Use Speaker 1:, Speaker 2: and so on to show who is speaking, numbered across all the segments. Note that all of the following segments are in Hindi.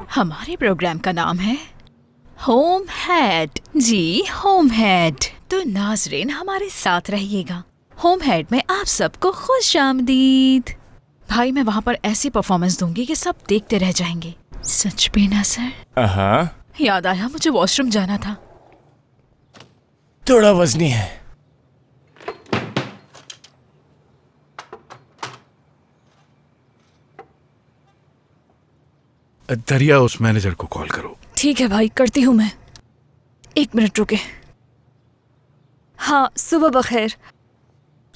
Speaker 1: हमारे प्रोग्राम का नाम है होम हेड। जी, होम हेड। तो नाजरीन हमारे साथ रहिएगा। होम हेड में आप सबको खुश आमदीद। भाई मैं वहाँ पर ऐसी परफॉर्मेंस दूंगी कि सब देखते रह जाएंगे। सच में ना सर? याद आया मुझे वॉशरूम जाना था।
Speaker 2: थोड़ा वजनी है।
Speaker 3: दरिया, उस मैनेजर को कॉल करो।
Speaker 1: ठीक है भाई, करती हूँ मैं। 1 मिनट रुके। हाँ, सुबह बखैर।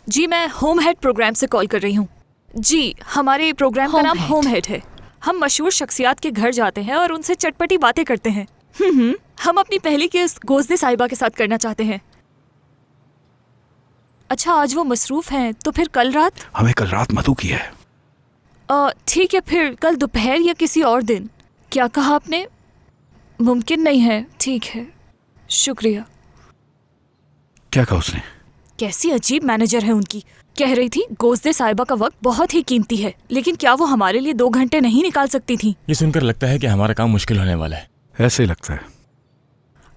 Speaker 1: जी, मैं होम हेड प्रोग्राम से कॉल कर रही हूँ। जी, हमारे प्रोग्राम का नाम होम हेड है। हम मशहूर शख्सियात के घर जाते हैं और उनसे चटपटी बातें करते हैं। हम अपनी पहली केस गोज़दे साहिबा के साथ करना चाहते हैं। अच्छा, आज वो मसरूफ हैं, तो फिर कल रात?
Speaker 3: हमें कल रात मधु की है।
Speaker 1: ठीक है, फिर कल दोपहर या किसी और दिन। क्या कहा आपने? मुमकिन नहीं है। ठीक है, शुक्रिया।
Speaker 3: क्या कहा उसने?
Speaker 1: कैसी अजीब मैनेजर है उनकी। कह रही थी गोज़दे साहिबा का वक्त बहुत ही कीमती है, लेकिन क्या वो हमारे लिए 2 घंटे नहीं निकाल सकती थी?
Speaker 2: ये सुनकर लगता है कि हमारा काम मुश्किल होने वाला है।
Speaker 3: ऐसे ही लगता है।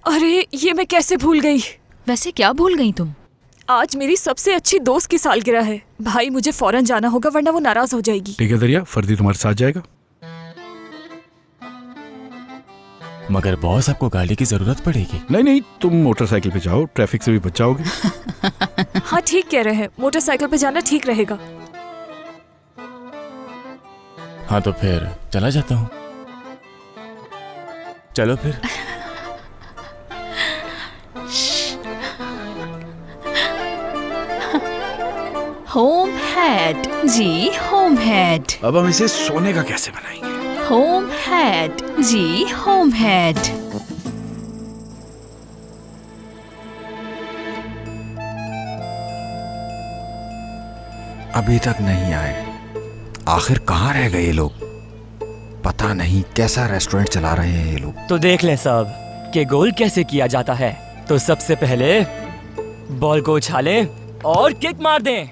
Speaker 1: अरे, ये मैं कैसे भूल गई। वैसे क्या भूल गई तुम? आज मेरी सबसे अच्छी दोस्त की सालगिरह है। भाई मुझे फौरन जाना होगा वरना वो नाराज हो जाएगी।
Speaker 3: ठीक है दरिया, फर्दी तुम्हारे साथ जाएगा।
Speaker 2: मगर बॉस, आपको गाड़ी की जरूरत पड़ेगी।
Speaker 3: नहीं, तुम मोटरसाइकिल पे जाओ, ट्रैफिक से भी बच जाओगे।
Speaker 1: हाँ, ठीक कह रहे हैं, मोटरसाइकिल पे जाना ठीक रहेगा।
Speaker 2: हाँ तो फिर चला जाता हूँ। चलो फिर।
Speaker 1: Home head. जी, होम हेड।
Speaker 3: अब हम इसे सोने का कैसे बनाएंगे?
Speaker 1: Home head. जी, होम हेड।
Speaker 4: अभी तक नहीं आए। आखिर कहाँ रह गए ये लोग? पता नहीं कैसा रेस्टोरेंट चला रहे हैं ये लोग।
Speaker 5: तो देख लें साहब कि गोल कैसे किया जाता है। तो सबसे पहले बॉल को उछालें और किक मार दें।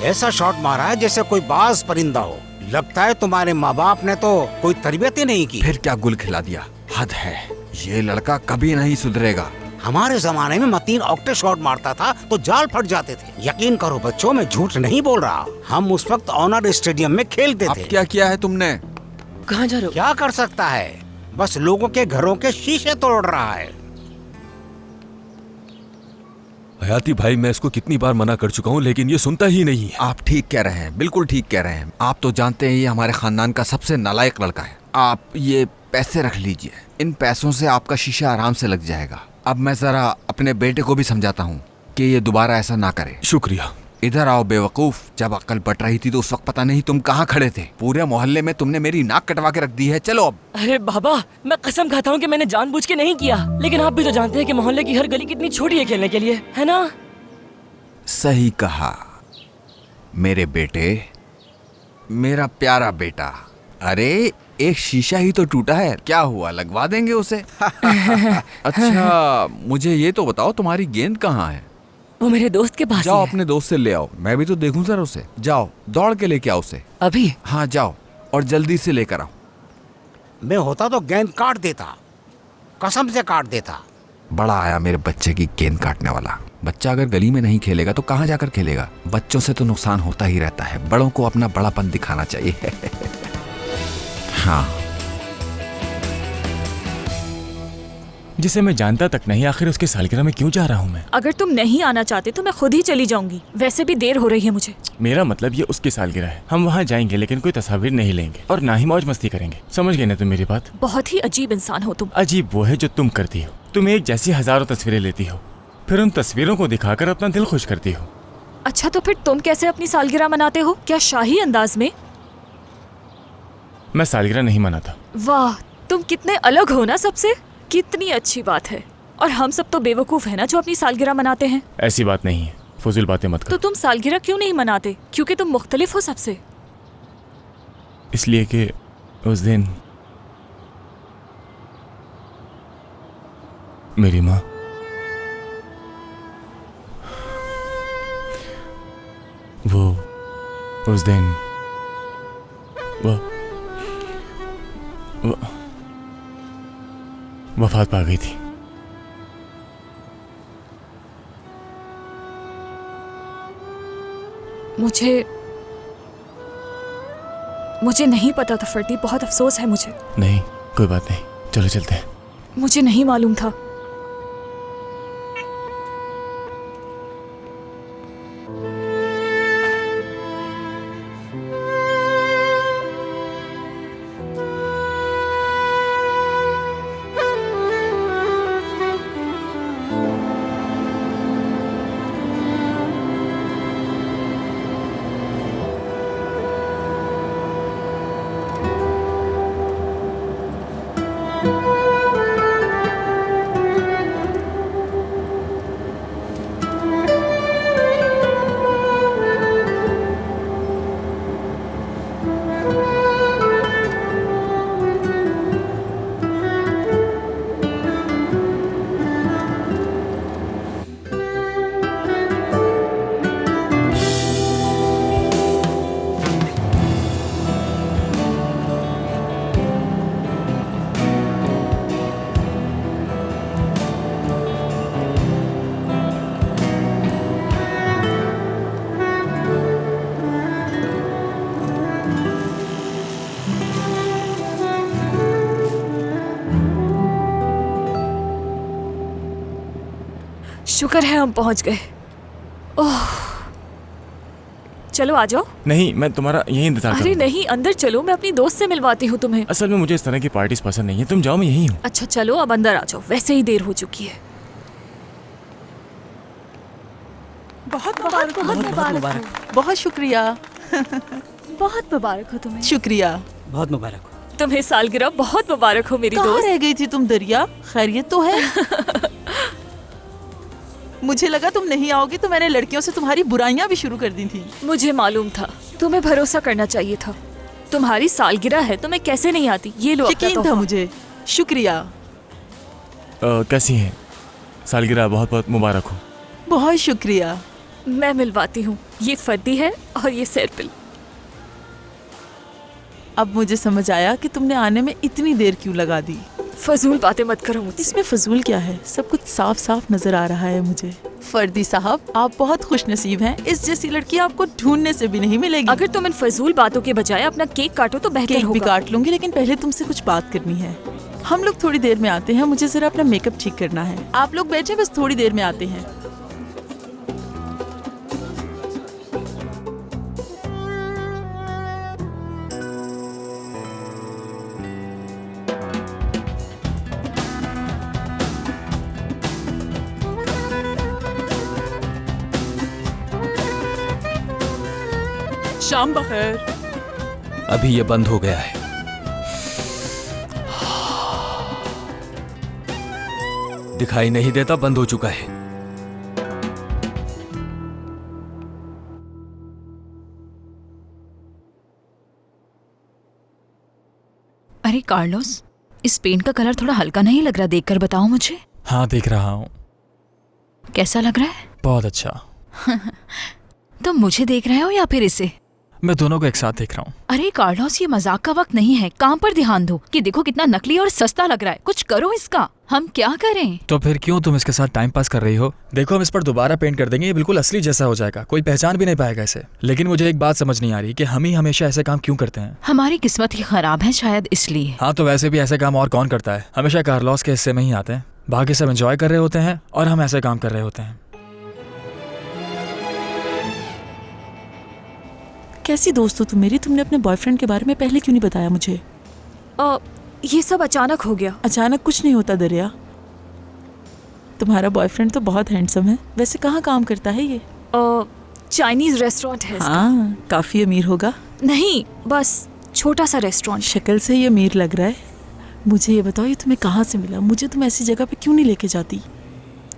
Speaker 6: ऐसा शॉट मारा है जैसे कोई बाज परिंदा हो। लगता है तुम्हारे माँ बाप ने तो कोई तरबियत ही नहीं की।
Speaker 4: फिर क्या गुल खिला दिया। हद है, ये लड़का कभी नहीं सुधरेगा।
Speaker 6: हमारे जमाने में मतीन ऑक्टे शॉट मारता था तो जाल फट जाते थे। यकीन करो बच्चों, मैं झूठ नहीं बोल रहा। हम उस वक्त ऑनर स्टेडियम में खेलते थे।
Speaker 4: अब क्या किया है तुमने?
Speaker 5: कहाँ जा रहे हो?
Speaker 6: क्या कर सकता है, बस लोगों के घरों के शीशे तोड़ रहा है।
Speaker 7: हयाती भाई, मैं इसको कितनी बार मना कर चुका हूँ लेकिन ये सुनता ही नहीं है।
Speaker 4: आप ठीक कह रहे हैं, बिल्कुल ठीक कह रहे हैं। आप तो जानते हैं ये हमारे खानदान का सबसे नालायक लड़का है। आप ये पैसे रख लीजिए, इन पैसों से आपका शीशा आराम से लग जाएगा। अब मैं जरा अपने बेटे को भी समझाता हूँ कि ये दोबारा ऐसा ना करे।
Speaker 7: शुक्रिया।
Speaker 4: इधर आओ बेवकूफ। जब अक्ल बट रही थी तो उस वक्त पता नहीं तुम कहाँ खड़े थे। पूरे मोहल्ले में तुमने मेरी नाक कटवा के रख दी है। चलो अब।
Speaker 5: अरे बाबा, मैं कसम खाता हूँ कि मैंने जानबूझ के नहीं किया, लेकिन आप भी तो जानते हैं कि मोहल्ले की हर गली कितनी छोटी है खेलने के लिए, है ना?
Speaker 4: सही कहा मेरे बेटे, मेरा प्यारा बेटा। अरे एक शीशा ही तो टूटा है, क्या हुआ, लगवा देंगे उसे। अच्छा मुझे ये तो बताओ तुम्हारी गेंद कहाँ है?
Speaker 5: वो मेरे दोस्त के पास
Speaker 4: जाओ
Speaker 5: ही है।
Speaker 4: अपने दोस्त से ले आओ, मैं भी तो देखूं सर उसे। जाओ दौड़ के लेके आओ उसे।
Speaker 5: अभी?
Speaker 4: हाँ जाओ और जल्दी से लेकर आओ।
Speaker 6: मैं होता तो गेंद काट देता, कसम से काट देता।
Speaker 4: बड़ा आया मेरे बच्चे की गेंद काटने वाला। बच्चा अगर गली में नहीं खेलेगा तो कहाँ जाकर खेलेगा? बच्चों से तो नुकसान होता ही रहता है, बड़ों को अपना बड़ापन दिखाना चाहिए। हाँ,
Speaker 2: जिसे मैं जानता तक नहीं, आखिर उसके सालगिरह में क्यों जा रहा हूँ मैं?
Speaker 1: अगर तुम नहीं आना चाहते तो मैं खुद ही चली जाऊंगी। वैसे भी देर हो रही है मुझे।
Speaker 2: मेरा मतलब ये उसकी सालगिरह है। हम वहाँ जाएंगे लेकिन कोई तस्वीर नहीं लेंगे और ना ही मौज मस्ती करेंगे। समझ गए ना तुम मेरी बात?
Speaker 1: बहुत ही अजीब इंसान हो तुम।
Speaker 2: अजीब वो है जो तुम करती हो। तुम एक जैसी हजारों तस्वीरें लेती हो, फिर उन तस्वीरों को दिखाकर अपना दिल खुश करती हो।
Speaker 1: अच्छा तो फिर तुम कैसे अपनी सालगिरह मनाते हो? क्या शाही अंदाज में?
Speaker 2: मैं सालगिरह नहीं मनाता।
Speaker 1: वाह, तुम कितने अलग हो ना सबसे। कितनी अच्छी बात है। और हम सब तो बेवकूफ है ना जो अपनी सालगिरह मनाते हैं।
Speaker 2: ऐसी बात नहीं है, फजूल बातें मत
Speaker 1: तो
Speaker 2: करो।
Speaker 1: तुम सालगिरह क्यों नहीं मनाते? क्योंकि तुम मुख्तलिफ हो सबसे।
Speaker 2: इसलिए कि उस दिन मेरी माँ वो वफात पा गई थी।
Speaker 8: मुझे नहीं पता था फर्दी, बहुत अफसोस है मुझे।
Speaker 2: नहीं, कोई बात नहीं, चलो चलते हैं।
Speaker 8: मुझे नहीं मालूम था। शुक्र है हम पहुंच गए। ओह, चलो आ जाओ।
Speaker 2: नहीं, मैं तुम्हारा यही इंतजार
Speaker 8: अरे
Speaker 2: करूंगा।
Speaker 8: नहीं, अंदर चलो, मैं अपनी दोस्त से मिलवाती हूँ तुम्हें।
Speaker 2: असल में मुझे इस तरह की पार्टीज पसंद नहीं है। तुम जाओ, मैं यही हूँ।
Speaker 8: अच्छा चलो, अब अंदर आ जाओ, वैसे ही देर हो चुकी है।
Speaker 9: बहुत मुबारक। बहुत शुक्रिया।
Speaker 8: बहुत मुबारक हो तुम्हें।
Speaker 9: शुक्रिया।
Speaker 6: बहुत मुबारक हो।
Speaker 8: तुम्हें सालगिरह बहुत मुबारक हो मेरी
Speaker 9: कहाँ
Speaker 8: दोस्त।
Speaker 9: रह गई थी तुम दरिया? खैरियत तो है? मुझे लगा तुम नहीं आओगी तो मैंने लड़कियों से तुम्हारी बुराइयां भी शुरू कर दी थी।
Speaker 8: मुझे मालूम था, तुम्हें भरोसा करना चाहिए था। तुम्हारी सालगिरह है तो मैं कैसे नहीं आती। ये लो अपना
Speaker 9: यकीन था
Speaker 8: तोहफा।
Speaker 9: मुझे। शुक्रिया।
Speaker 2: कैसी हैं? सालगिरह बहुत बहुत मुबारक हो।
Speaker 9: बहुत शुक्रिया।
Speaker 8: मैं मिलवाती हूँ। ये फर्दी है और ये सेरपिल।
Speaker 9: अब मुझे समझ आया कि तुमने आने में इतनी देर क्यों लगा दी।
Speaker 8: फजूल बातें मत करो मुझसे।
Speaker 9: इसमें फजूल क्या है? सब कुछ साफ साफ नजर आ रहा है मुझे। फर्दी साहब, आप बहुत खुशनसीब हैं। इस जैसी लड़की आपको ढूंढने से भी नहीं मिलेगी।
Speaker 8: अगर तुम इन फजूल बातों के बजाय अपना केक काटो तो बेहतर
Speaker 9: केक भी
Speaker 8: होगा।
Speaker 9: काट लूंगी, लेकिन पहले तुमसे कुछ बात करनी है। हम लोग थोड़ी देर में आते हैं, मुझे जरा अपना मेकअप ठीक करना है। आप लोग बैठे, बस थोड़ी देर में आते हैं। शाम बखैर।
Speaker 7: अभी ये बंद हो गया है। दिखाई नहीं देता, बंद हो चुका है।
Speaker 1: अरे कार्लोस, इस पेंट का कलर थोड़ा हल्का नहीं लग रहा? देखकर बताओ मुझे।
Speaker 10: हाँ, देख रहा हूँ।
Speaker 1: कैसा लग रहा है?
Speaker 10: बहुत अच्छा।
Speaker 1: तुम मुझे देख रहे हो या फिर इसे?
Speaker 10: मैं दोनों को एक साथ देख रहा हूँ।
Speaker 1: अरे कार्लोस, ये मजाक का वक्त नहीं है। काम पर ध्यान दो कि देखो कितना नकली और सस्ता लग रहा है। कुछ करो इसका। हम क्या करें?
Speaker 10: तो फिर क्यों तुम इसके साथ टाइम पास कर रही हो? देखो, हम इस पर दोबारा पेंट कर देंगे, ये बिल्कुल असली जैसा हो जाएगा, कोई पहचान भी नहीं पाएगा इसे। लेकिन मुझे एक बात समझ नहीं आ रही कि हम ही हमेशा ऐसे काम क्यों करते हैं।
Speaker 1: हमारी किस्मत ही खराब है शायद, इसलिए।
Speaker 10: हाँ, तो वैसे भी ऐसे काम और कौन करता है? हमेशा कार्लोस के हिस्से में ही आते हैं। बाकी सब एंजॉय कर रहे होते हैं और हम ऐसे काम कर रहे होते हैं।
Speaker 9: कैसी दोस्त हो तुम मेरी? तुमने अपने बॉयफ्रेंड के बारे में पहले क्यों नहीं बताया मुझे?
Speaker 8: ये सब अचानक हो गया।
Speaker 9: अचानक कुछ नहीं होता दरिया। तुम्हारा बॉयफ्रेंड तो बहुत हैंडसम है। वैसे कहाँ काम करता है ये?
Speaker 8: चाइनीज रेस्टोरेंट है इसका।
Speaker 9: हाँ, काफी अमीर होगा।
Speaker 8: नहीं, बस छोटा सा रेस्टोरेंट।
Speaker 9: शक्ल से ये अमीर लग रहा है। मुझे ये बताओ, ये तुम्हें कहाँ से मिला? मुझे तुम ऐसी जगह पे क्यों नहीं लेके जाती?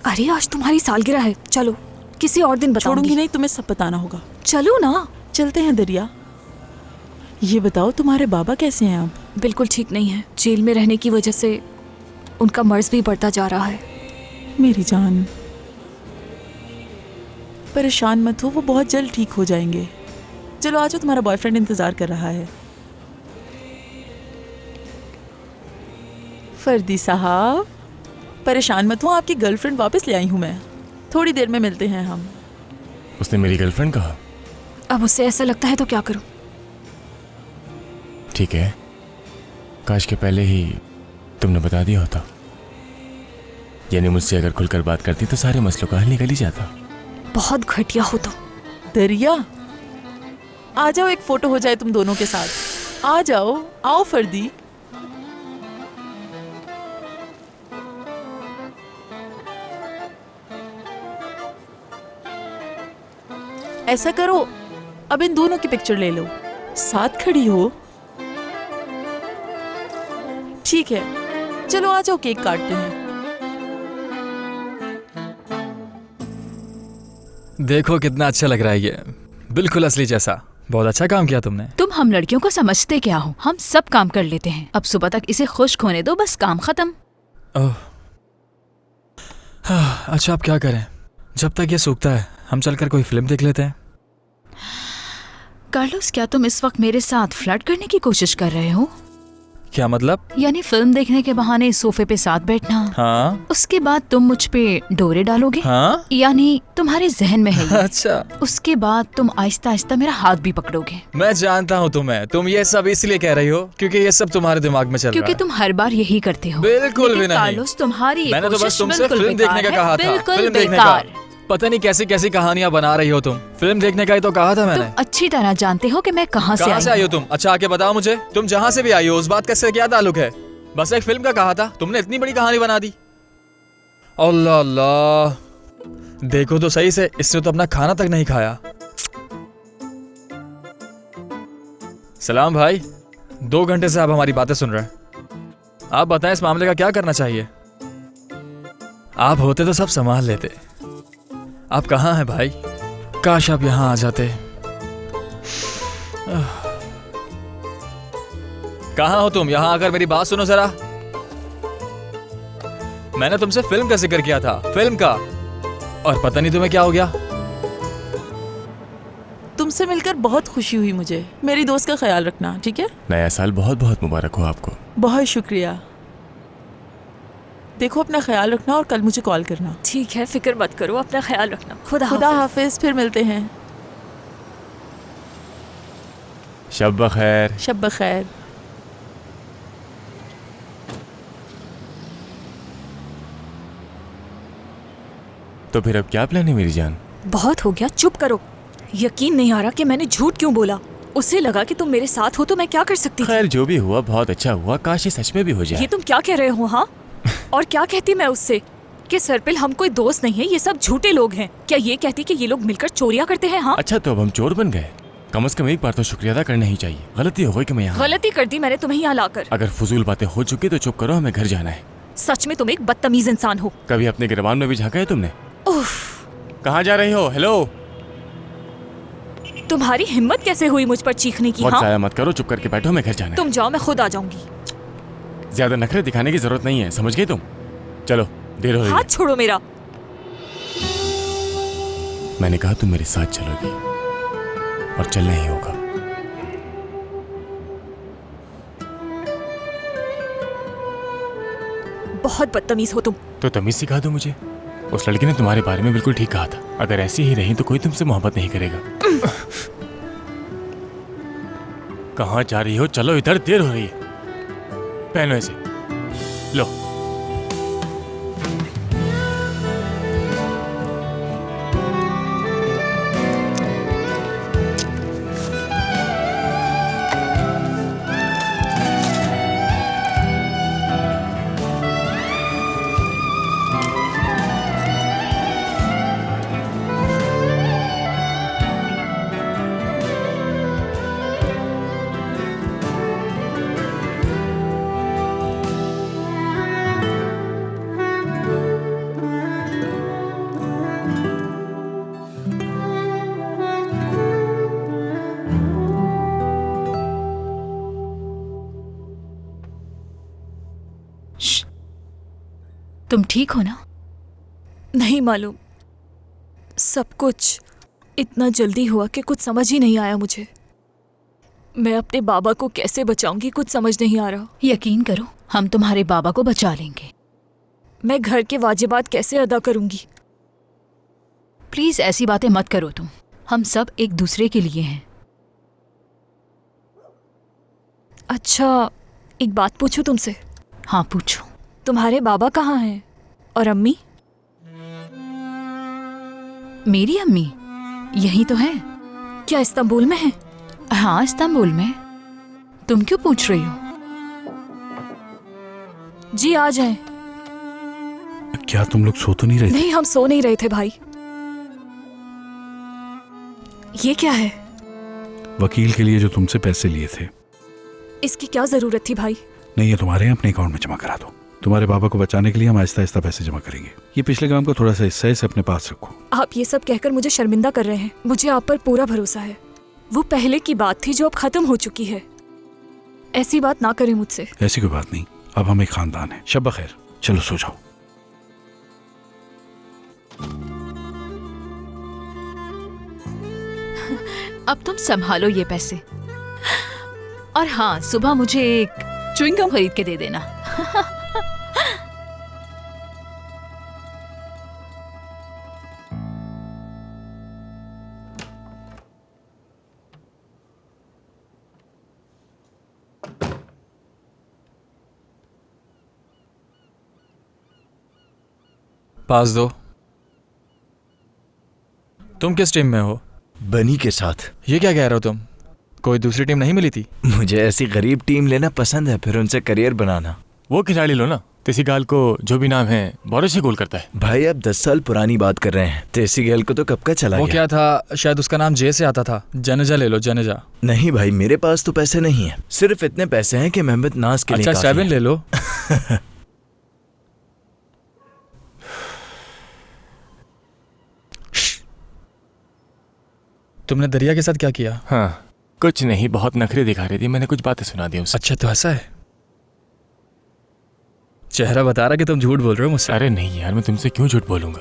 Speaker 8: अरे आज तुम्हारी सालगिरह है, चलो किसी और दिन बताऊंगी।
Speaker 9: छोड़ूंगी नहीं, तुम्हें सब बताना होगा।
Speaker 8: चलो ना।
Speaker 9: चलते हैं दरिया। ये बताओ, तुम्हारे बाबा कैसे हैं अब?
Speaker 8: बिल्कुल ठीक नहीं है। जेल में रहने की वजह से उनका मर्ज भी बढ़ता जा रहा है।
Speaker 9: मेरी जान, परेशान मत हो, वो बहुत जल्द ठीक हो जाएंगे। चलो आ जाओ, तुम्हारा बॉयफ्रेंड इंतजार कर रहा है। फर्दी साहब, परेशान मत हो, आपकी गर्लफ्रेंड वापस ले आई हूँ मैं। थोड़ी देर में मिलते हैं हम।
Speaker 2: उसने मेरी गर्लफ्रेंड कहा?
Speaker 8: अब उससे ऐसा लगता है तो क्या करूं?
Speaker 2: ठीक है, काश के पहले ही तुमने बता दिया होता। यानी मुझसे अगर खुलकर बात करती तो सारे मसलों का हल निकल ही जाता।
Speaker 8: बहुत घटिया हो तो।
Speaker 9: दरिया, आ जाओ, एक फोटो हो जाए तुम दोनों के साथ। आ जाओ, आओ फर्दी। ऐसा करो, अब इन दोनों की पिक्चर ले लो, साथ खड़ी हो। ठीक है, चलो आ जाओ, केक काटते हैं।
Speaker 10: देखो कितना अच्छा लग रहा है ये, बिल्कुल असली जैसा। बहुत अच्छा काम किया तुमने।
Speaker 1: तुम हम लड़कियों को समझते क्या हो? हम सब काम कर लेते हैं। अब सुबह तक इसे खुश्क होने दो, बस काम खत्म।
Speaker 10: ओह, अच्छा अब क्या करें? जब तक ये सूखता है हम चलकर कोई फिल्म देख लेते हैं।
Speaker 1: कार्लोस, क्या तुम इस वक्त मेरे साथ फ्लर्ट करने की कोशिश कर रहे हो?
Speaker 10: क्या मतलब?
Speaker 1: यानी फिल्म देखने के बहाने सोफे पे साथ बैठना।
Speaker 10: हाँ।
Speaker 1: उसके बाद तुम मुझ पे डोरे डालोगे।
Speaker 10: हाँ?
Speaker 1: यानी तुम्हारे जहन में है ये।
Speaker 10: अच्छा।
Speaker 1: उसके बाद तुम आहिस्ता आहिस्ता मेरा हाथ भी पकड़ोगे।
Speaker 10: मैं जानता हूँ तुम्हें, तुम ये सब इसलिए कह रही हो क्योंकि ये सब तुम्हारे दिमाग में चल रहा है।
Speaker 1: क्योंकि तुम हर बार यही करते हो।
Speaker 10: बिल्कुल भी
Speaker 1: लेकिन
Speaker 10: नहीं।
Speaker 1: कार्लोस, तुम्हारी ये
Speaker 10: मैंने तो बस
Speaker 1: कोशिश
Speaker 10: तुमसे
Speaker 1: बिल्कुल
Speaker 10: फिल्म देखने का
Speaker 1: बेकार
Speaker 10: कहा
Speaker 1: है,
Speaker 10: था।
Speaker 1: बिल्कुल
Speaker 10: फिल्म देखने का।
Speaker 1: बेकार।
Speaker 10: पता नहीं कैसी कैसी कहानियां बना रही हो तुम। फिल्म देखने का ही तो कहा था मैंने।
Speaker 1: तुम अच्छी तरह जानते हो कि मैं कहाँ से आई
Speaker 10: हो
Speaker 1: हूँ।
Speaker 10: तुम? अच्छा आके बताओ मुझे, तुम जहाँ से भी आई हो उस बात का इससे क्या ताल्लुक है? बस एक फिल्म का कहा था, तुमने इतनी बड़ी कहानी बना दी। अल्लाह अल्लाह, देखो तो सही से, इसने तो अपना खाना तक नहीं खाया। सलाम भाई, 2 घंटे से आप हमारी बातें सुन रहे हैं। आप बताएं इस मामले का क्या करना चाहिए? आप होते तो सब संभाल लेते। आप कहाँ हैं भाई? काश आप यहाँ आ जाते। कहाँ हो तुम? यहाँ आकर मेरी बात सुनो जरा। मैंने तुमसे फिल्म का जिक्र किया था, फिल्म का, और पता नहीं तुम्हें क्या हो गया।
Speaker 9: तुमसे मिलकर बहुत खुशी हुई मुझे। मेरी दोस्त का ख्याल रखना, ठीक है?
Speaker 2: नया साल बहुत बहुत मुबारक हो आपको।
Speaker 9: बहुत शुक्रिया। देखो अपना ख्याल रखना और कल मुझे कॉल करना।
Speaker 8: ठीक है, फिक्र मत करो, अपना ख्याल रखना।
Speaker 9: खुदा हाफिज, फिर मिलते हैं।
Speaker 2: शब बखैर।
Speaker 9: शब बखैर।
Speaker 2: तो फिर अब क्या प्लान है मेरी जान?
Speaker 8: बहुत हो गया, चुप करो। यकीन नहीं आ रहा कि मैंने झूठ क्यों बोला। उसे लगा कि तुम मेरे साथ हो तो मैं क्या कर सकती थी।
Speaker 2: खैर जो भी हुआ बहुत अच्छा हुआ, काश ये सच में भी हो जाए।
Speaker 8: ये तुम क्या कह रहे हो? हाँ और क्या कहती मैं उससे कि सर्पिल हम कोई दोस्त नहीं है, ये सब झूठे लोग हैं। क्या ये कहती कि ये लोग मिलकर चोरियां करते हैं? हाँ।
Speaker 2: अच्छा तो अब हम चोर बन गए। कम से कम एक बार तो शुक्रिया अदा करना ही चाहिए। गलती हो गई कि मैं यहाँ।
Speaker 8: गलती कर दी मैंने तुम्हें यहाँ लाकर।
Speaker 2: अगर फजूल बातें हो चुकी तो चुप करो, हमें घर जाना है।
Speaker 8: सच में तुम एक बदतमीज इंसान हो।
Speaker 2: कभी अपने गिरबान में भी झांका है तुमने?
Speaker 8: उफ,
Speaker 2: कहाँ जा रही हो? हेलो,
Speaker 8: तुम्हारी हिम्मत कैसे हुई मुझ पर चीखने की?
Speaker 2: बहुत
Speaker 8: हाँ?
Speaker 2: ज़्यादा मत करो, चुप करके बैठो, हमें घर जाना है।
Speaker 8: तुम जाओ, मैं खुद आ जाऊंगी।
Speaker 2: ज्यादा नखरे दिखाने की जरूरत नहीं है, समझ गई तुम? चलो, देर हो रही है।
Speaker 8: हाथ छोड़ो मेरा।
Speaker 2: मैंने कहा तुम मेरे साथ चलोगी और चलना ही होगा।
Speaker 8: बहुत बदतमीज हो तुम।
Speaker 2: तो तमीज सिखा दो मुझे। उस लड़की ने तुम्हारे बारे में बिल्कुल ठीक कहा था। अगर ऐसी ही रही तो कोई तुमसे मोहब्बत नहीं करेगा। कहाँ जा रही हो? चलो इधर, देर हो रही है। पहनो ऐसे। लो।
Speaker 1: तुम ठीक हो ना?
Speaker 8: नहीं मालूम, सब कुछ इतना जल्दी हुआ कि कुछ समझ ही नहीं आया मुझे। मैं अपने बाबा को कैसे बचाऊंगी, कुछ समझ नहीं आ रहा।
Speaker 1: यकीन करो, हम तुम्हारे बाबा को बचा लेंगे।
Speaker 8: मैं घर के वाजिबात कैसे अदा करूंगी?
Speaker 1: प्लीज ऐसी बातें मत करो तुम। हम सब एक दूसरे के लिए हैं।
Speaker 8: अच्छा, एक बात पूछूं तुमसे?
Speaker 1: हाँ पूछो।
Speaker 8: तुम्हारे बाबा कहाँ हैं और अम्मी?
Speaker 1: मेरी अम्मी यही तो है।
Speaker 8: क्या इस्तांबुल में है?
Speaker 1: हाँ इस्तांबुल में। तुम क्यों पूछ रही हो?
Speaker 8: जी आ जाएं।
Speaker 3: क्या तुम लोग सो तो नहीं रहे थे?
Speaker 8: नहीं, हम सो नहीं रहे थे भाई। ये क्या है?
Speaker 3: वकील के लिए जो तुमसे पैसे लिए थे।
Speaker 8: इसकी क्या जरूरत थी भाई?
Speaker 3: नहीं, ये तुम्हारे हैं, अपने अकाउंट में जमा करा दो। तुम्हारे बाबा को बचाने के लिए हम आहिस्ता आहिस्ता पैसे जमा करेंगे। ये पिछले काम का थोड़ा सा हिस्सा है, इसे अपने पास रखो।
Speaker 8: आप ये सब कहकर मुझे शर्मिंदा कर रहे हैं। मुझे आप पर पूरा भरोसा है। वो पहले की बात थी जो अब खत्म हो चुकी है। ऐसी बात ना करें मुझसे।
Speaker 3: ऐसी कोई बात नहीं, अब हम एक खानदान है। शब्बा खैर, चलो सो जाओ।
Speaker 1: अब तुम संभालो ये पैसे। और हाँ, सुबह मुझे एक च्युइंगम खरीद के दे देना।
Speaker 10: पास दो। तुम किस टीम में हो?
Speaker 2: बनी के साथ।
Speaker 10: ये क्या कह रहे हो तुम? कोई दूसरी टीम नहीं मिली थी?
Speaker 2: मुझे ऐसी गरीब टीम लेना पसंद है, फिर उनसे करियर बनाना।
Speaker 10: वो खिलाड़ी लो ना। तेसी गाल को जो भी नाम है बहुत अच्छी गोल करता है।
Speaker 2: भाई अब 10 साल पुरानी बात कर रहे हैं। तेसी गेल को तो कब का चला
Speaker 10: वो
Speaker 2: गया।
Speaker 10: क्या था, शायद उसका नाम जे से आता था। जनेजा ले लो, जनेजा।
Speaker 2: नहीं भाई, मेरे पास तो पैसे नहीं है। सिर्फ इतने पैसे हैं कि मोहम्मद नाज के लिए
Speaker 10: अच्छा,
Speaker 2: काफी
Speaker 10: 7
Speaker 2: है।
Speaker 10: ले लो। तुमने दरिया के साथ क्या किया?
Speaker 2: हाँ कुछ नहीं, बहुत नखरे दिखा रही थी, मैंने कुछ बातें सुना दी उसे।
Speaker 10: अच्छा तो ऐसा है। चेहरा बता रहा कि तुम झूठ बोल रहे हो मुझसे।
Speaker 2: अरे नहीं यार, मैं तुमसे क्यों झूठ बोलूंगा,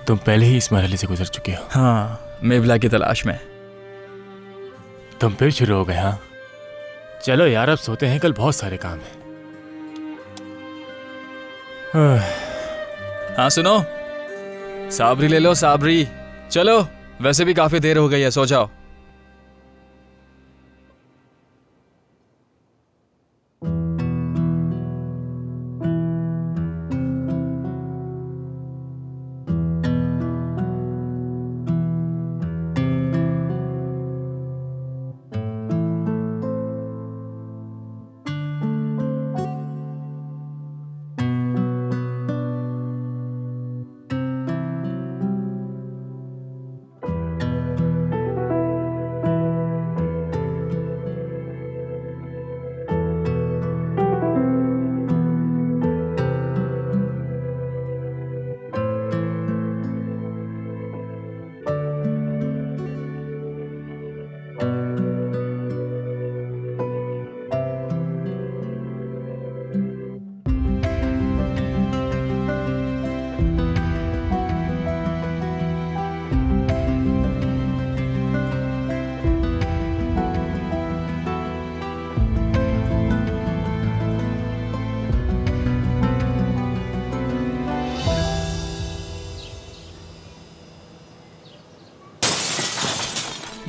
Speaker 2: तुम पहले ही इस मरहले से गुजर चुके हो।
Speaker 10: हाँ, मेबला की तलाश में।
Speaker 2: तुम फिर शुरू हो गए। हाँ चलो यार, अब सोते हैं, कल बहुत सारे काम हैं।
Speaker 10: हाँ सुनो, साबरी ले लो, साबरी। चलो, वैसे भी काफी देर हो गई है, सो जाओ।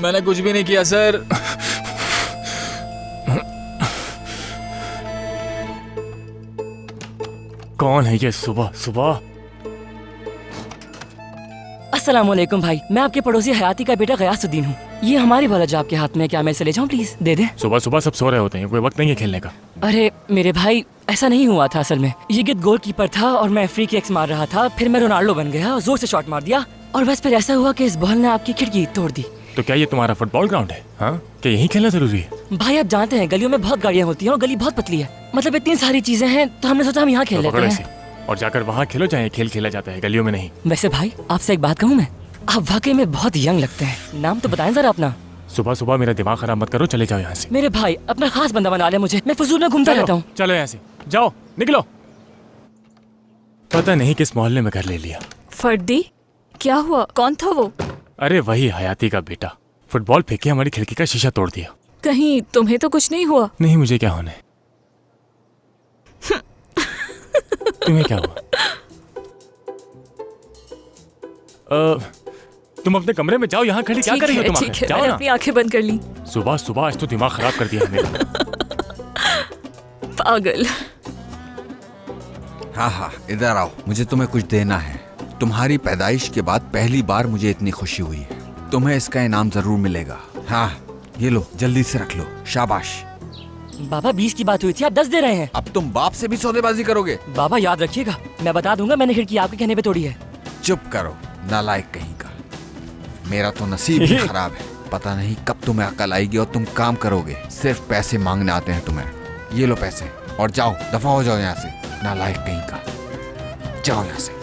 Speaker 10: मैंने कुछ भी नहीं किया सर।
Speaker 2: कौन है ये सुबह सुबह?
Speaker 5: अस्सलाम वालेकुम भाई, मैं आपके पड़ोसी हयाती का बेटा गयासुद्दीन हूँ। ये हमारी बॉल आपके हाथ में, क्या मैं इसे ले जाऊँ प्लीज? दे दे।
Speaker 2: सुबह सुबह सब सो रहे होते हैं, कोई वक्त नहीं है खेलने का।
Speaker 5: अरे मेरे भाई, ऐसा नहीं हुआ था असल में। ये गेंद गोलकीपर था और मैं फ्री किक्स मार रहा था, फिर मैं रोनाल्डो बन गया और जोर से शॉट मार दिया और बस फिर ऐसा हुआ कि इस बॉल ने आपकी खिड़की तोड़ दी।
Speaker 2: तो क्या ये तुम्हारा फुटबॉल ग्राउंड है? हाँ, क्या यही खेलना जरूरी है?
Speaker 5: भाई आप जानते हैं गलियों में बहुत गाड़ियाँ होती हैं और गली बहुत पतली है, मतलब इतनी सारी चीजें हैं, तो हमने सोचा हम यहाँ खेल
Speaker 2: तो
Speaker 5: लेते
Speaker 2: पकड़ो
Speaker 5: हैं।
Speaker 2: इसे और जाकर वहाँ खेलो, जहाँ खेल खेला जाता है, गलियों में नहीं।
Speaker 5: वैसे भाई आपसे एक बात कहूँ मैं, आप वाकई में बहुत यंग लगते हैं। नाम तो बताएं जरा अपना।
Speaker 2: सुबह सुबह मेरा दिमाग खराब मत करो, चले जाओ यहाँ से।
Speaker 5: मेरे भाई अपना खास बंदा बना ले मुझे, मैं फजूल में घूमता रहता हूँ।
Speaker 2: चलो यहाँ से, जाओ निकलो। पता नहीं किस मोहल्ले में घर ले लिया।
Speaker 8: फर्दी, क्या हुआ? कौन था वो?
Speaker 2: अरे वही हयाती का बेटा, फुटबॉल फेंके हमारी खिड़की का शीशा तोड़ दिया।
Speaker 8: कहीं तुम्हें तो कुछ नहीं हुआ?
Speaker 2: नहीं, मुझे क्या होना है? तुम्हें क्या हुआ? तुम अपने कमरे में जाओ, यहाँ खड़ी क्या कर रही हो तुम?
Speaker 8: ठीक है,
Speaker 2: जाओ
Speaker 8: मैंने
Speaker 2: ना।
Speaker 8: अपनी आंखें बंद कर ली।
Speaker 2: सुबह सुबह आज तो दिमाग खराब कर दिया है मेरा।
Speaker 8: पागल।
Speaker 4: हाँ हाँ, इधर आओ, मुझे तुम्हें कुछ देना है। तुम्हारी पैदाइश के बाद पहली बार मुझे इतनी खुशी हुई है। तुम्हें इसका इनाम जरूर मिलेगा। हाँ, ये लो, जल्दी से रख लो। शाबाश।
Speaker 5: बाबा 20 की बात हुई थी, आप 10 दे रहे हैं।
Speaker 4: अब तुम बाप से भी सौदेबाजी करोगे?
Speaker 5: बाबा याद रखिएगा, मैं बता दूंगा मैंने खिड़की आपके कहने पे तोड़ी है।
Speaker 4: चुप करो, नालायक कहीं का। मेरा तो नसीब ही खराब है। पता नहीं कब तुम्हें अकल आएगी और तुम काम करोगे। सिर्फ पैसे मांगने आते हैं तुम्हें। ये लो पैसे और जाओ, दफा हो जाओ यहाँ से, नालायक कहीं का। जाओ यहाँ से।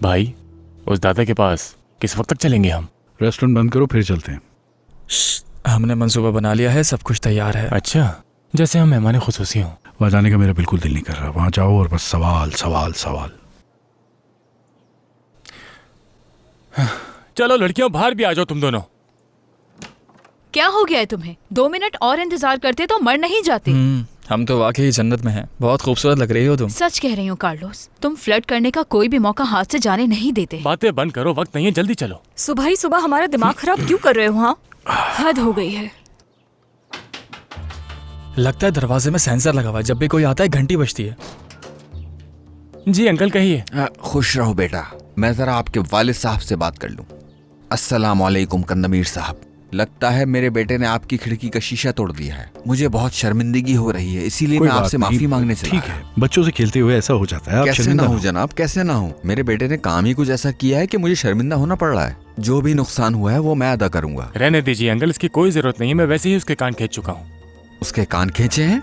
Speaker 2: भाई, उस दादा के पास किस वक्त तक चलेंगे हम?
Speaker 3: रेस्टोरेंट बंद करो, फिर चलते हैं।
Speaker 10: हमने मंसूबा बना लिया है, सब कुछ तैयार है।
Speaker 2: अच्छा, जैसे हम मेहमान खुसूसी हों।
Speaker 3: वहाँ जाने का मेरा बिल्कुल दिल नहीं कर रहा। वहाँ जाओ और बस सवाल सवाल सवाल।
Speaker 2: चलो लड़कियों, बाहर भी आ जाओ तुम दोनों।
Speaker 1: क्या हो गया है तुम्हें? 2 मिनट और इंतजार करते तो मर नहीं जाते।
Speaker 10: हम तो वाकई जन्नत में हैं। बहुत खूबसूरत लग रही हो तुम।
Speaker 1: सच कह रही हूँ कार्लोस, तुम फ्लर्ट करने का कोई भी मौका हाथ से जाने नहीं देते।
Speaker 2: बातें बंद करो, वक्त नहीं है, जल्दी चलो।
Speaker 8: सुबह ही सुबह हमारा दिमाग खराब क्यों कर रहे हो? हाँ, हद हो गई है।
Speaker 10: लगता है दरवाजे में सेंसर लगा हुआ है, जब भी कोई आता है घंटी बजती है।
Speaker 2: जी अंकल, कहिए।
Speaker 4: खुश रहो बेटा। मैं जरा आपके वालिद साहब से बात कर लूं। अस्सलाम वालेकुम कंदमीर साहब। लगता है मेरे बेटे ने आपकी खिड़की का शीशा तोड़ दिया है। मुझे बहुत शर्मिंदगी हो रही है, इसीलिए मैं आपसे माफी मांगने चला।
Speaker 3: ठीक है, बच्चों से खेलते हुए ऐसा हो जाता है। आप
Speaker 4: कैसे ना हो जनाब, कैसे ना हो। मेरे बेटे ने काम ही कुछ ऐसा किया है कि मुझे शर्मिंदा होना पड़ रहा है। जो भी नुकसान हुआ है वो मैं अदा करूंगा।
Speaker 2: रहने दीजिए अंकल, इसकी कोई जरूरत नहीं है। मैं वैसे ही उसके कान खींच चुका हूँ।
Speaker 4: उसके कान खींचे हैं?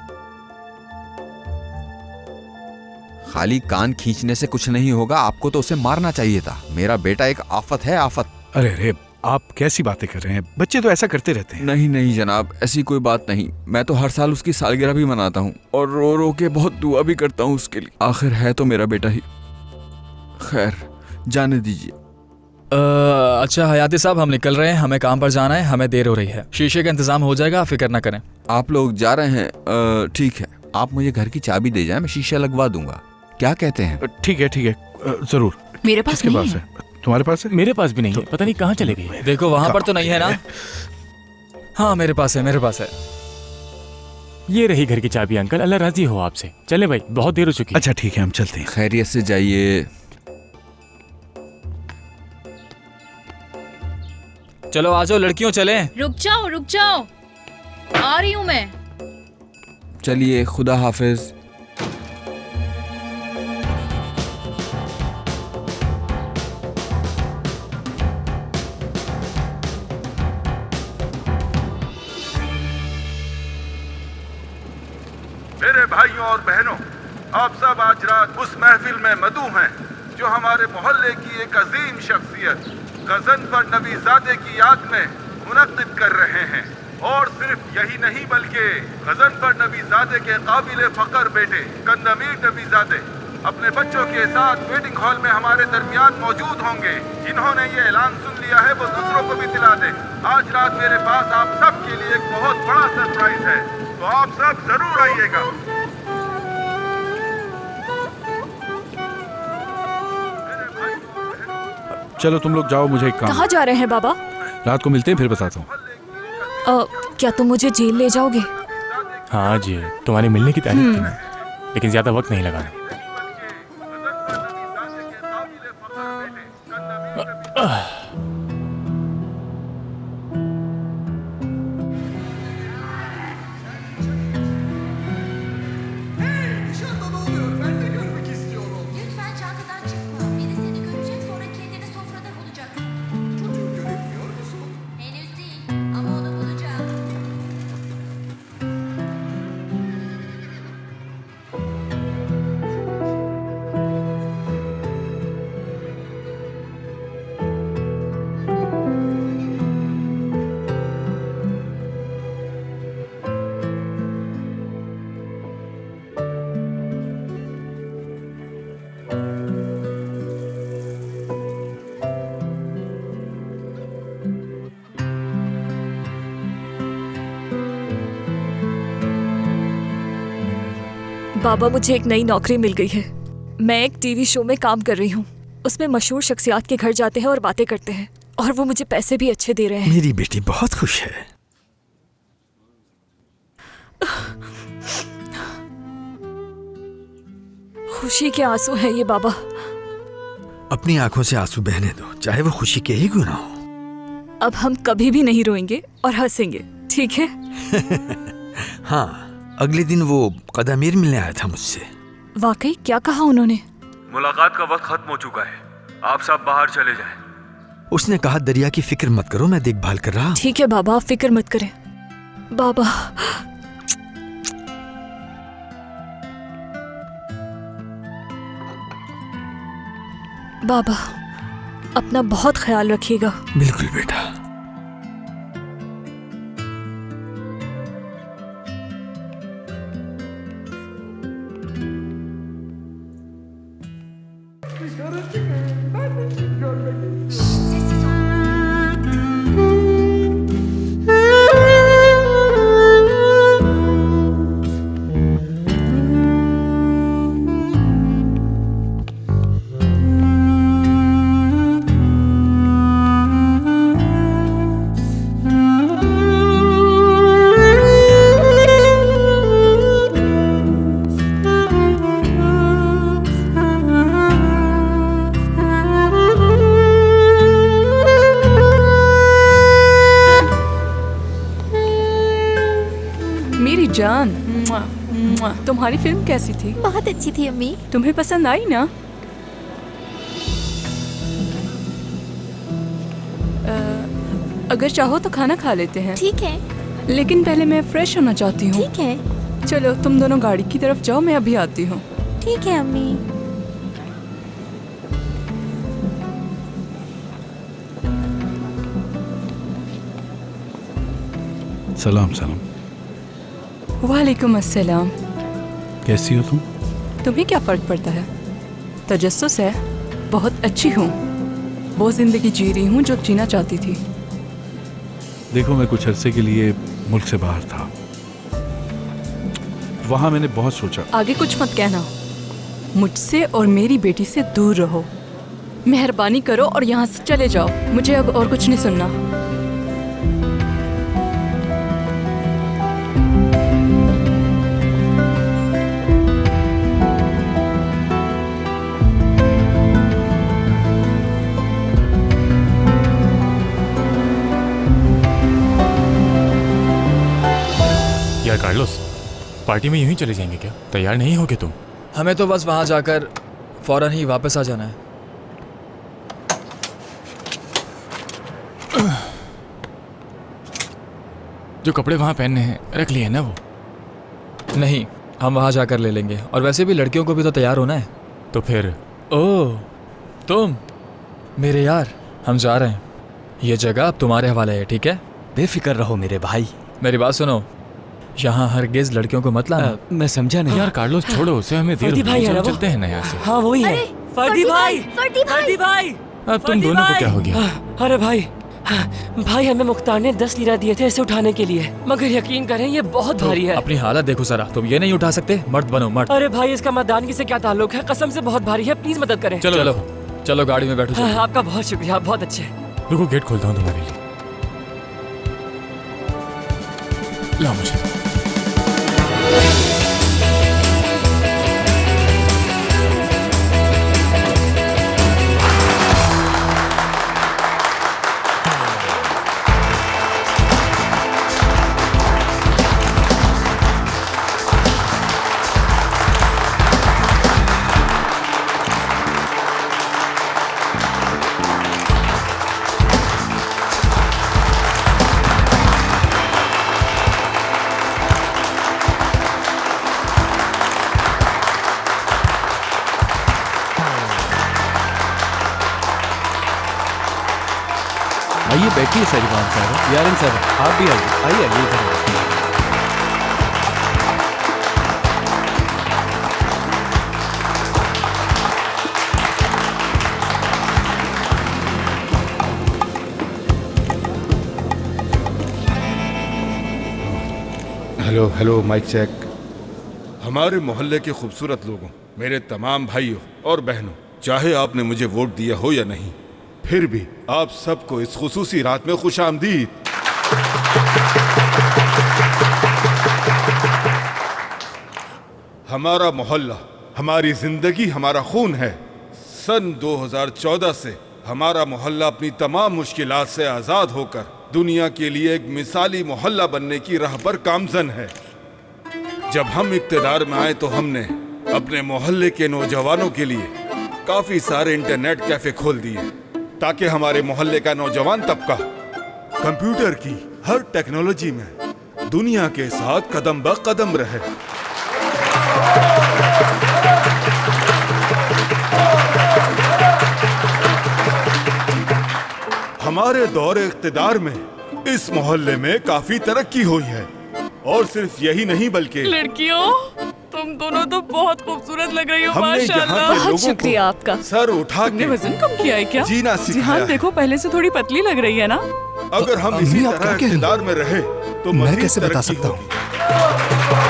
Speaker 4: खाली कान खींचने से कुछ नहीं होगा, आपको तो उसे मारना चाहिए था। मेरा बेटा एक आफत है, आफत।
Speaker 3: अरे अरे, आप कैसी बातें कर रहे हैं? बच्चे तो ऐसा करते रहते हैं।
Speaker 4: नहीं नहीं जनाब, ऐसी कोई बात नहीं। मैं तो हर साल उसकी सालगिरह भी मनाता हूँ और रो रो के बहुत दुआ भी करता हूँ उसके लिए। आखिर है तो मेरा बेटा ही। खैर, जाने दीजिए।
Speaker 10: अच्छा हयाती साहब, हम निकल रहे हैं, हमें काम पर जाना है, हमें देर हो रही है। शीशे का इंतजाम हो जाएगा, आप फिक्र ना करें।
Speaker 4: आप लोग जा रहे हैं? ठीक है, आप मुझे घर की चाबी दे जाएं, मैं शीशा लगवा दूंगा। क्या कहते हैं?
Speaker 3: ठीक है ठीक है, जरूर।
Speaker 1: मेरे पास
Speaker 3: किसके पास है? तुम्हारे पास है?
Speaker 2: मेरे पास भी नहीं है, पता नहीं कहाँ चले गई।
Speaker 10: देखो वहां पर तो नहीं है ना? हाँ मेरे पास है, मेरे पास है।
Speaker 2: ये रही घर की चाबी अंकल, अल्लाह राजी हो आपसे। चले भाई, बहुत देर हो चुकी है।
Speaker 3: अच्छा ठीक है, हम चलते हैं।
Speaker 4: खैरियत से जाइए।
Speaker 10: चलो आ जाओ लड़कियों, चलें।
Speaker 1: रुक जाओ, आ रही हूँ मैं।
Speaker 4: चलिए, खुदा हाफिज।
Speaker 11: मेरे भाइयों और बहनों, आप सब आज रात उस महफिल में मदऊ हैं जो हमारे मोहल्ले की एक अजीम शख्सियत गजनफर नबीजादे की याद में मुनक्किद कर रहे हैं। और सिर्फ यही नहीं बल्कि गजनफर नबीजादे के काबिल फख्र बेटे कंदमीर नबीजादे अपने बच्चों के साथ वेटिंग हॉल में हमारे दरमियान मौजूद होंगे। जिन्होंने ये ऐलान सुन लिया है वो दूसरों को भी दिला दें। आज रात मेरे पास आप सब के लिए एक बहुत बड़ा सरप्राइज है, तो आप सब जरूर आइएगा।
Speaker 3: चलो तुम लोग जाओ, मुझे एक काम।
Speaker 8: कहाँ जा रहे हैं बाबा?
Speaker 3: रात को मिलते हैं, फिर बताता हूँ।
Speaker 8: क्या तुम मुझे जेल ले जाओगे?
Speaker 2: हाँ जी, तुम्हारे मिलने की तारीफ थी, लेकिन ज्यादा वक्त नहीं लगाना।
Speaker 8: बाबा, मुझे एक नई नौकरी मिल गई है। मैं एक टीवी शो में काम कर रही हूँ। उसमें मशहूर शख्सियात के घर जाते हैं और बातें करते हैं, और वो मुझे पैसे भी अच्छे दे रहे हैं।
Speaker 3: मेरी बेटी बहुत खुश है।
Speaker 8: खुशी के आंसू हैं ये बाबा।
Speaker 3: अपनी आंखों से आंसू बहने दो, चाहे वो खुशी के ही क्यों ना हो।
Speaker 8: अब हम कभी भी नहीं रोएंगे और हंसेंगे, ठीक है?
Speaker 3: हाँ, अगले दिन वो कदमीर मिलने आया था मुझसे।
Speaker 8: वाकई? क्या कहा उन्होंने?
Speaker 7: मुलाकात का वक्त खत्म हो चुका है, आप सब बाहर चले जाएं।
Speaker 3: उसने कहा दरिया की फिक्र मत करो, मैं देखभाल कर रहा।
Speaker 8: ठीक है बाबा, आप फिक्र मत करें। बाबा, बाबा अपना बहुत ख्याल रखिएगा।
Speaker 3: बिल्कुल बेटा।
Speaker 9: जान, तुम्हारी फिल्म कैसी थी?
Speaker 12: बहुत अच्छी थी अम्मी।
Speaker 9: तुम्हें पसंद आई ना? अगर चाहो तो खाना खा लेते हैं।
Speaker 12: ठीक है,
Speaker 9: लेकिन पहले मैं फ्रेश होना चाहती हूँ।
Speaker 12: ठीक है।
Speaker 9: चलो तुम दोनों गाड़ी की तरफ जाओ, मैं अभी आती हूँ।
Speaker 12: ठीक है अम्मी।
Speaker 3: सलाम सलाम।
Speaker 9: वालेकुम अस्सलाम।
Speaker 3: कैसी हो तुम?
Speaker 9: तुम्हें क्या फर्क पड़ता है? तजस्सुस है, बहुत अच्छी हूँ। वो जिंदगी जी रही हूँ जो जीना चाहती थी।
Speaker 3: देखो, मैं कुछ अरसे के लिए मुल्क से बाहर था। वहाँ मैंने बहुत सोचा।
Speaker 9: आगे कुछ मत कहना। मुझसे और मेरी बेटी से दूर रहो। मेहरबानी करो और यहाँ से चले जाओ। मुझे अब और कुछ नहीं सुनना।
Speaker 2: यार कार्लोस, पार्टी में यूं ही चले जाएंगे क्या? तैयार नहीं होगे तुम?
Speaker 10: हमें तो बस वहां जाकर फौरन ही वापस आ जाना है।
Speaker 2: जो कपड़े वहां पहनने हैं रख लिए ना वो?
Speaker 10: नहीं, हम वहां जाकर ले लेंगे। और वैसे भी लड़कियों को भी तो तैयार होना है।
Speaker 2: तो फिर?
Speaker 10: ओह, तुम मेरे यार, हम जा रहे हैं। ये जगह अब तुम्हारे हवाले है, ठीक है?
Speaker 13: बेफिक्र रहो मेरे भाई।
Speaker 10: मेरी बात सुनो, यहाँ हरगिज लड़कियों को मत लाना।
Speaker 13: मैं समझा नहीं।
Speaker 2: यार कार्लोस छोड़ो उसे, हमें देर हो रही है, चलते हैं ना यहाँ से।
Speaker 13: हाँ वही है।
Speaker 8: फर्दी भाई, फर्दी भाई।
Speaker 2: अब तुम दोनों को क्या हो गया?
Speaker 5: अरे भाई, भाई हमें मुख्तार ने 10 लीरा दिए थे इसे उठाने के लिए, मगर यकीन करें ये बहुत भारी है।
Speaker 10: अपनी हालत देखो जरा, तुम ये नहीं उठा सकते? मर्द बनो, मर्द।
Speaker 5: अरे भाई, इसका मर्दानगी से क्या ताल्लुक है? कसम से बहुत भारी है, प्लीज मदद करें।
Speaker 10: चलो चलो चलो, गाड़ी में बैठो।
Speaker 5: आपका बहुत शुक्रिया, आप बहुत अच्छे।
Speaker 2: रुको, गेट खोलता हूँ तुम्हारे लिए। लाओ मुझे।
Speaker 3: आइए बैठिए सरिमान साहब। यारन साहब आप भी आइए। आइए आइए इधर।
Speaker 14: Hello hello, mic check.
Speaker 11: हमारे मोहल्ले के खूबसूरत लोगों, मेरे तमाम भाइयों और बहनों, चाहे आपने मुझे वोट दिया हो या नहीं, फिर भी आप सबको इस खुसूसी रात में खुशामदीद। हमारा मोहल्ला हमारी जिंदगी, हमारा खून है। सन 2014 से हमारा मोहल्ला अपनी तमाम मुश्किलात से आज़ाद होकर दुनिया के लिए एक मिसाली मोहल्ला बनने की राह पर गामजन है। जब हम इक़्तिदार में आए तो हमने अपने मोहल्ले के नौजवानों के लिए काफ़ी सारे इंटरनेट कैफ़े खोल दिए ताकि हमारे मोहल्ले का नौजवान तबका कंप्यूटर की हर टेक्नोलॉजी में दुनिया के साथ कदम ब कदम रहे। हमारे दौर इक़्तिदार में इस मोहल्ले में काफी तरक्की हुई है और सिर्फ यही नहीं बल्कि
Speaker 8: लड़कियों, तुम दोनों तो बहुत खूबसूरत लग रही हो
Speaker 11: हमने यहाँ के
Speaker 8: माशाल्लाह।
Speaker 11: लोगों
Speaker 8: शुक्रिया
Speaker 11: को
Speaker 8: आपका।
Speaker 11: सर उठा
Speaker 8: तुमने
Speaker 11: के
Speaker 8: वजन कम किया है क्या?
Speaker 11: जीना सिखाया
Speaker 8: हाँ
Speaker 11: है।
Speaker 8: देखो, पहले से थोड़ी पतली लग रही है ना।
Speaker 11: अगर हम इसी तरह इक़्तिदार में रहे तो
Speaker 14: मैं
Speaker 11: मज़ीद
Speaker 14: कैसे बता
Speaker 11: तरक्की
Speaker 14: सकता हूँ?
Speaker 11: होगी।